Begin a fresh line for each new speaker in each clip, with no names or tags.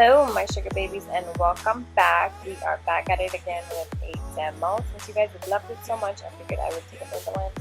Hello my sugar babies and welcome back. We are back at it again with a demo. Since you guys have loved it so much, I figured I would take another one.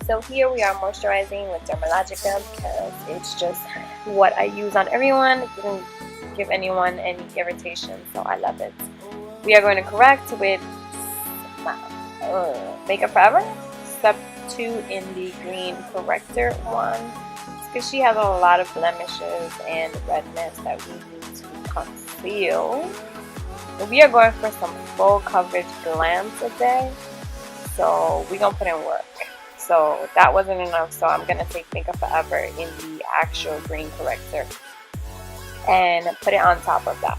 So here we are moisturizing with Dermalogica because it's just what I use on everyone. It didn't give anyone any irritation, so I love it. We are going to correct with Makeup Forever Step 2 in the green corrector one. Because she has a lot of blemishes and redness that we need to conceal. But we are going for some full coverage glam today, so we're gonna put in work. So that wasn't enough, so I'm gonna take Makeup Forever in the actual green corrector and put it on top of that.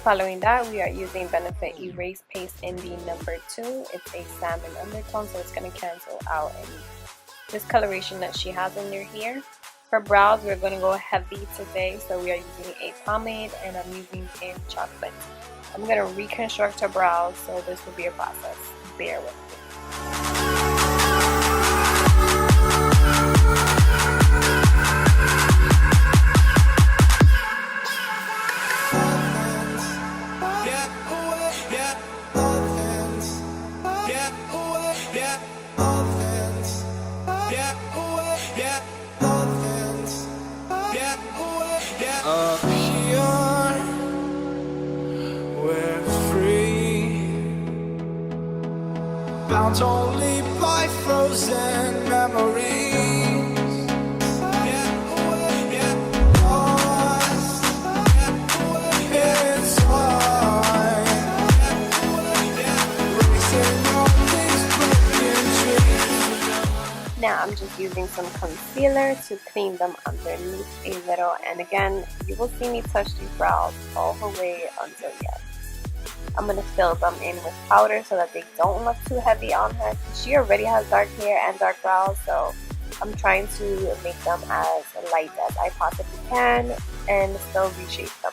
Following that, we are using Benefit Erase Paste in the number 2. It's a salmon undertone, so it's going to cancel out any discoloration that she has in her hair. For brows, we're going to go heavy today, so we are using a pomade and I'm using Pink Chocolate. I'm going to reconstruct her brows, so this will be a process. Bear with me.
Bound only by frozen memories. Lost inside. Racing on these broken dreams.
Now I'm just using some concealer to clean them underneath a little, and again you will see me touch these brows all the way until yes. I'm going to fill them in with powder so that they don't look too heavy on her. She already has dark hair and dark brows, so I'm trying to make them as light as I possibly can and still reshape them.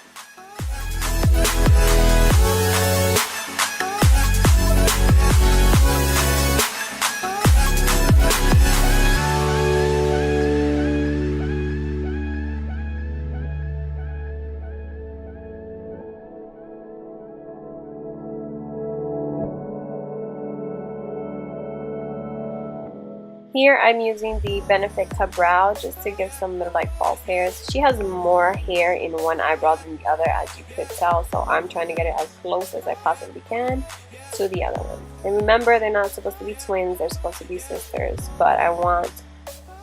Here I'm using the Benefit Cut Brow just to give some little like false hairs. She has more hair in one eyebrow than the other, as you could tell, so I'm trying to get it as close as I possibly can to the other one. And remember, they're not supposed to be twins, they're supposed to be sisters, but I want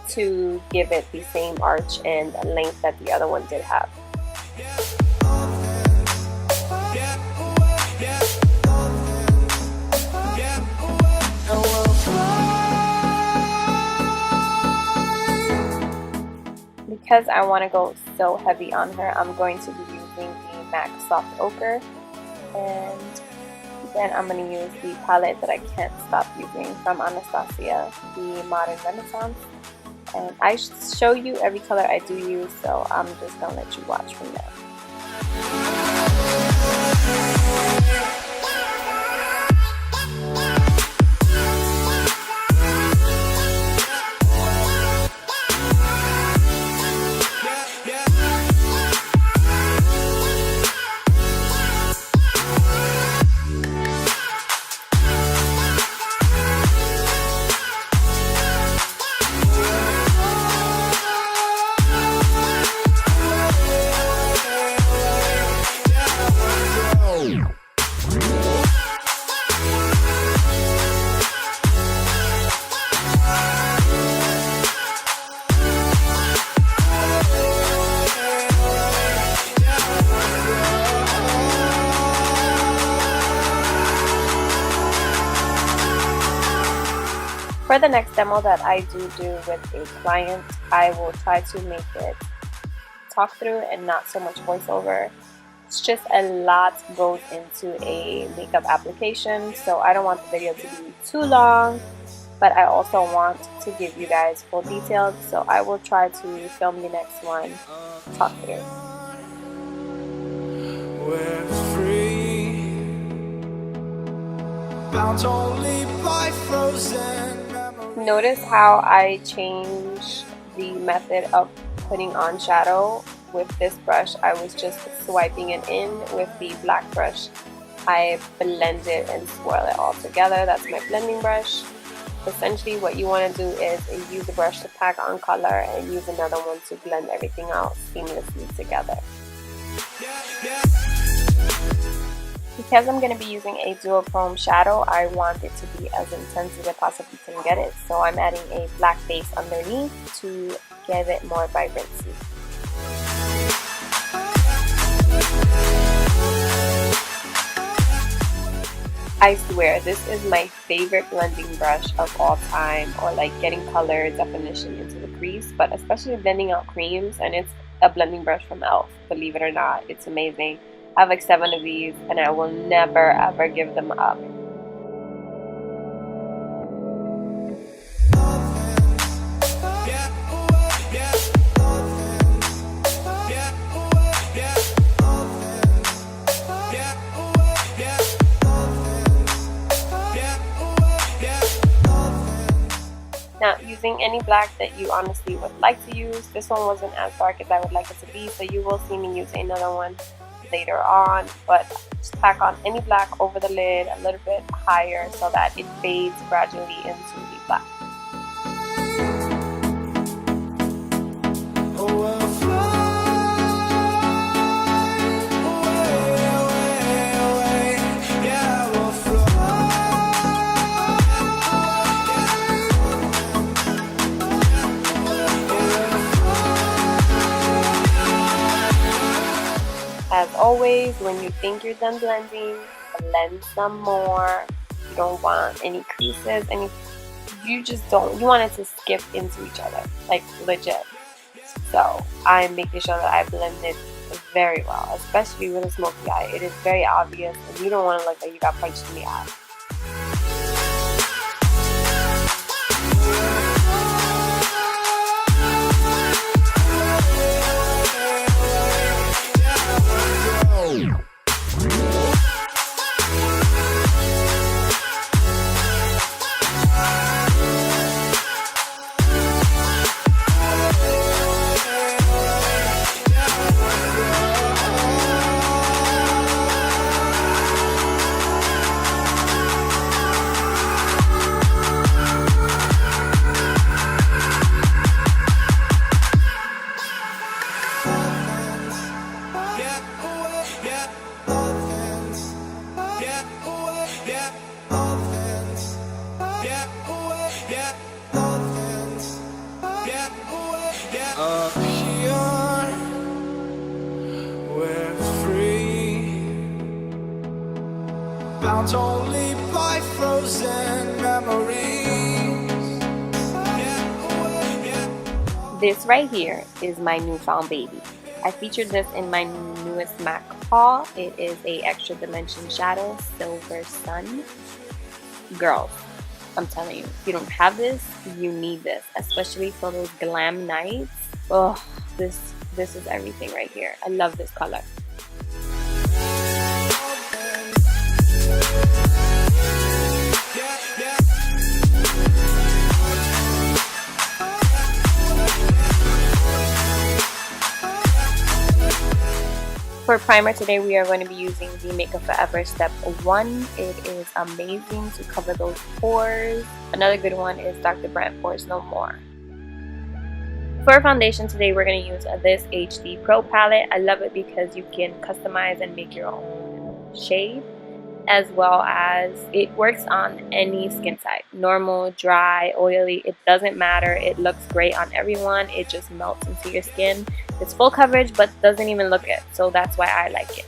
to give it the same arch and length that the other one did have. Because I want to go so heavy on her, I'm going to be using the MAC Soft Ochre, and then I'm going to use the palette that I can't stop using from Anastasia, the Modern Renaissance. And I show you every color I do use, so I'm just going to let you watch from there. For the next demo that I do with a client, I will try to make it talk through and not so much voiceover. It's just a lot goes into a makeup application, so I don't want the video to be too long but I also want to give you guys full details, so I will try to film the next one, talk through.
We're free, bound only by frozen memories.
Notice how I change the method of putting on shadow. With this brush, I was just swiping it in. With the black brush, I blend it and swirl it all together. That's my blending brush. Essentially what you want to do is use a brush to pack on color and use another one to blend everything out seamlessly together. Because I'm going to be using a duochrome shadow, I want it to be as intense as I possibly can get it. So I'm adding a black base underneath to give it more vibrancy. I swear, this is my favorite blending brush of all time, or like getting color definition into the crease, but especially blending out creams, and it's a blending brush from e.l.f. Believe it or not, it's amazing. I have like 7 of these and I will never ever give them up. Now, using any black that you honestly would like to use. This one wasn't as dark as I would like it to be, so you will see me use another one later on. But just pack on any black over the lid a little bit higher so that it fades gradually into the black. As always, when you think you're done blending, blend some more. You don't want any creases, you want it to skip into each other, like legit. So I'm making sure that I blend it very well, especially with a smoky eye. It is very obvious and you don't want to look like you got punched in the eye.
Up here, we're free, bound only by frozen memories.
This right here is my newfound baby. I featured this in my newest MAC haul. It is a extra dimension shadow, Silver Sun. Girls, I'm telling you, if you don't have this, you need this, especially for those glam nights. Oh, this is everything right here. I love this color. For primer today, we are going to be using the Makeup Forever Step 1. It is amazing to cover those pores. Another good one is Dr. Brandt Pores No More. For foundation today, we're going to use this HD Pro palette. I love it because you can customize and make your own shade, as well as it works on any skin type. Normal, dry, oily, it doesn't matter. It looks great on everyone. It just melts into your skin. It's full coverage but doesn't even look it, so that's why I like it.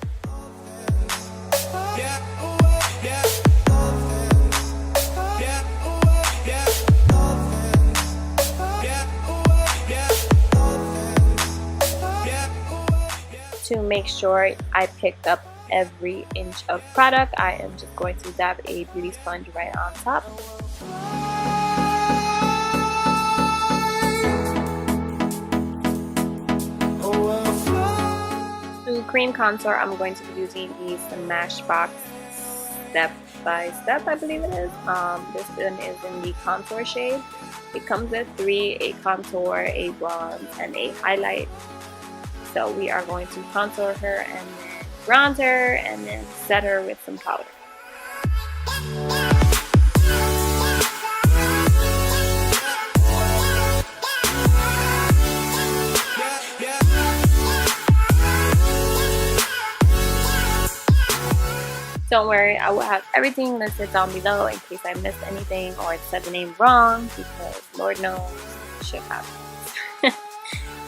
To make sure I picked up every inch of product, I am just going to dab a beauty sponge right on top. cream contour, I'm going to be using the Smashbox Step by Step, I believe it is. This one is in the contour shade. It comes with 3, a contour, a bronze, and a highlight. So we are going to contour her and then bronze her and then set her with some powder. Don't worry, I will have everything listed down below in case I missed anything or said the name wrong, because Lord knows shit happens.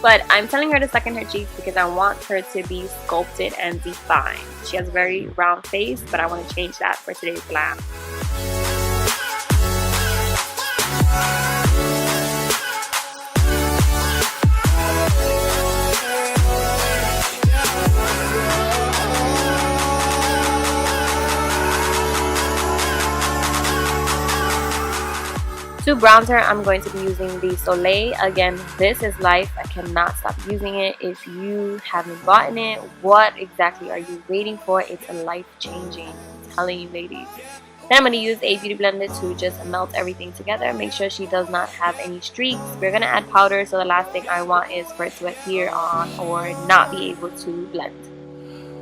But I'm telling her to suck in her cheeks because I want her to be sculpted and defined. She has a very round face, but I want to change that for today's glam. To bronzer, I'm going to be using the Soleil. Again, this is life. I cannot stop using it. If you haven't gotten it, what exactly are you waiting for? It's a life-changing. I'm telling you, ladies. Then I'm going to use a beauty blender to just melt everything together. Make sure she does not have any streaks. We're going to add powder, so the last thing I want is for it to adhere on or not be able to blend.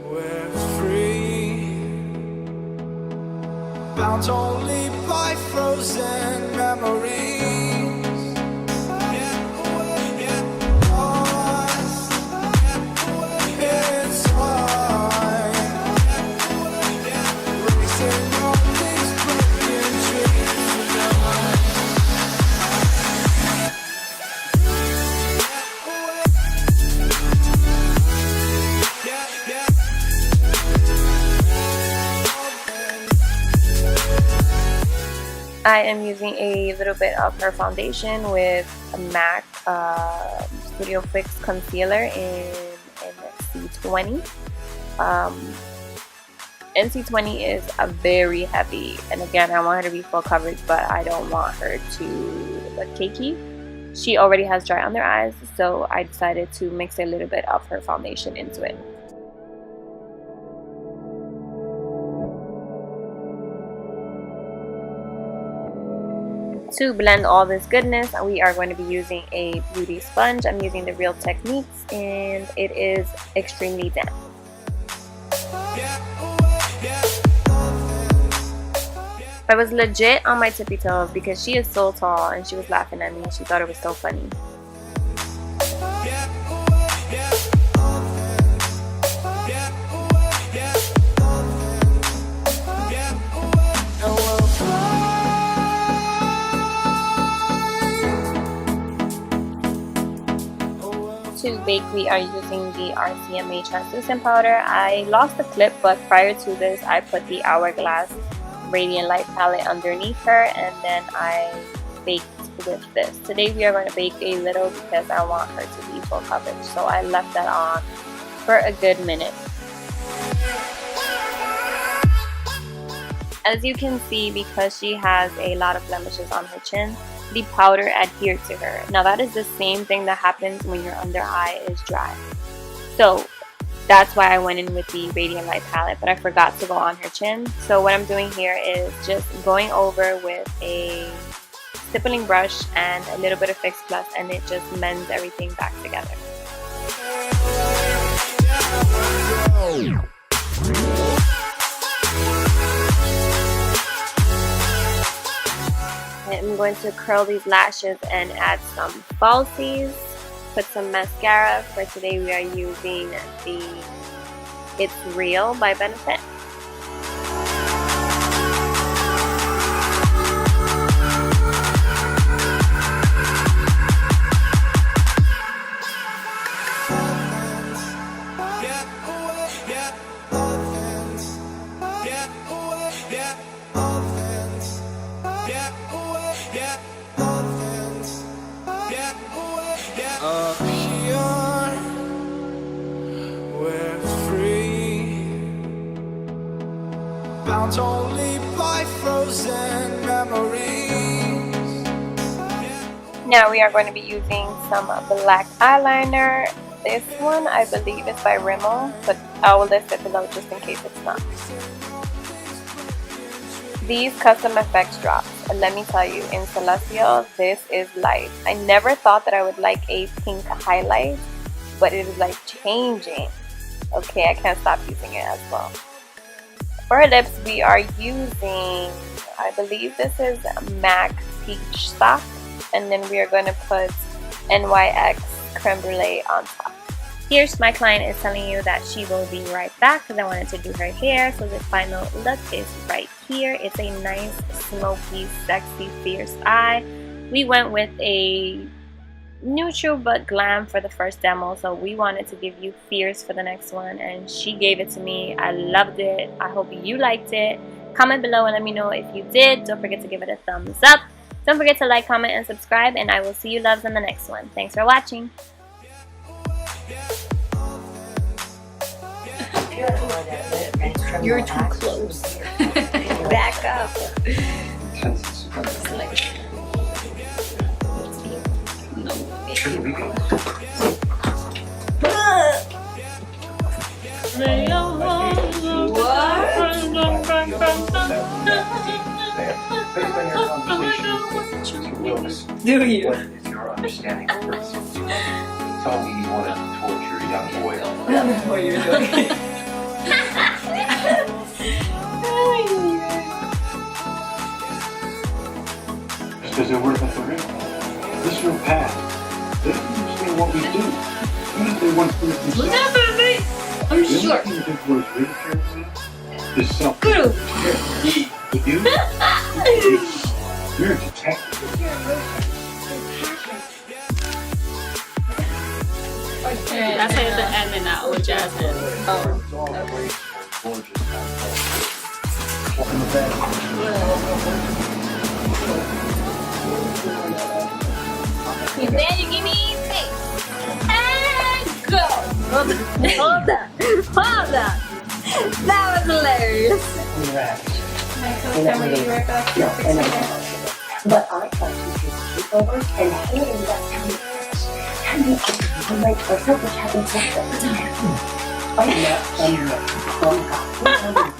We're free, bound only by frozen memories. It's fine, racing on these broken
I am using a little bit of her foundation with a MAC Studio Fix Concealer in NC20. NC20 is a very heavy, and again, I want her to be full coverage, but I don't want her to look cakey. She already has dry under eyes, so I decided to mix a little bit of her foundation into it. To blend all this goodness, we are going to be using a beauty sponge. I'm using the Real Techniques, and it is extremely damp. I was legit on my tippy toes because she is so tall, and she was laughing at me and she thought it was so funny. To bake, we are using the RCMA translucent powder. I lost the clip, but prior to this I put the Hourglass Radiant Light palette underneath her, and then I baked with this. Today we are going to bake a little because I want her to be full coverage, so I left that on for a good minute. As you can see, because she has a lot of blemishes on her chin, the powder adhered to her. Now that is the same thing that happens when your under eye is dry. So that's why I went in with the Radiant Light palette, but I forgot to go on her chin. So what I'm doing here is just going over with a stippling brush and a little bit of Fix Plus, and it just mends everything back together. I'm going to curl these lashes and add some falsies, put some mascara. For today we are using the It's Real by Benefit.
Up here, we're free, bound only by frozen memories.
Now we are going to be using some black eyeliner. This one I believe is by Rimmel, but I will list it below just in case it's not. These custom effects drops, and let me tell you, in Celestial, this is life. I never thought that I would like a pink highlight, but it is like changing. Okay, I can't stop using it as well. For our lips, we are using, I believe this is MAC Peach Stock, and then we are going to put NYX Creme Brulee on top. Here's my client is telling you that she will be right back because I wanted to do her hair. So the final look is right here. It's a nice, smoky, sexy, fierce eye. We went with a neutral but glam for the first demo, so we wanted to give you fierce for the next one, and she gave it to me. I loved it. I hope you liked it. Comment below and let me know if you did. Don't forget to give it a thumbs up. Don't forget to like, comment, and subscribe, and I will see you loves in the next one. Thanks for watching.
You're too close. Back up. Do you?
What is your understanding of this? You told me you wanted to torture a young boy.
What are you doing?
Because they're working for him. This is your path. They don't understand what we do. Even if they want to do it
Look
themselves.
at me. I'm
The
short.
only thing that was ridicule is self.
Good.
You're a detective.
That's how the ending out with Jasmine.
And then you give me space. And go. Hold on. Hold on. That was hilarious.
But I thought you could take over and handing that to me. I'm like, myself, which happens all the time. I'm not,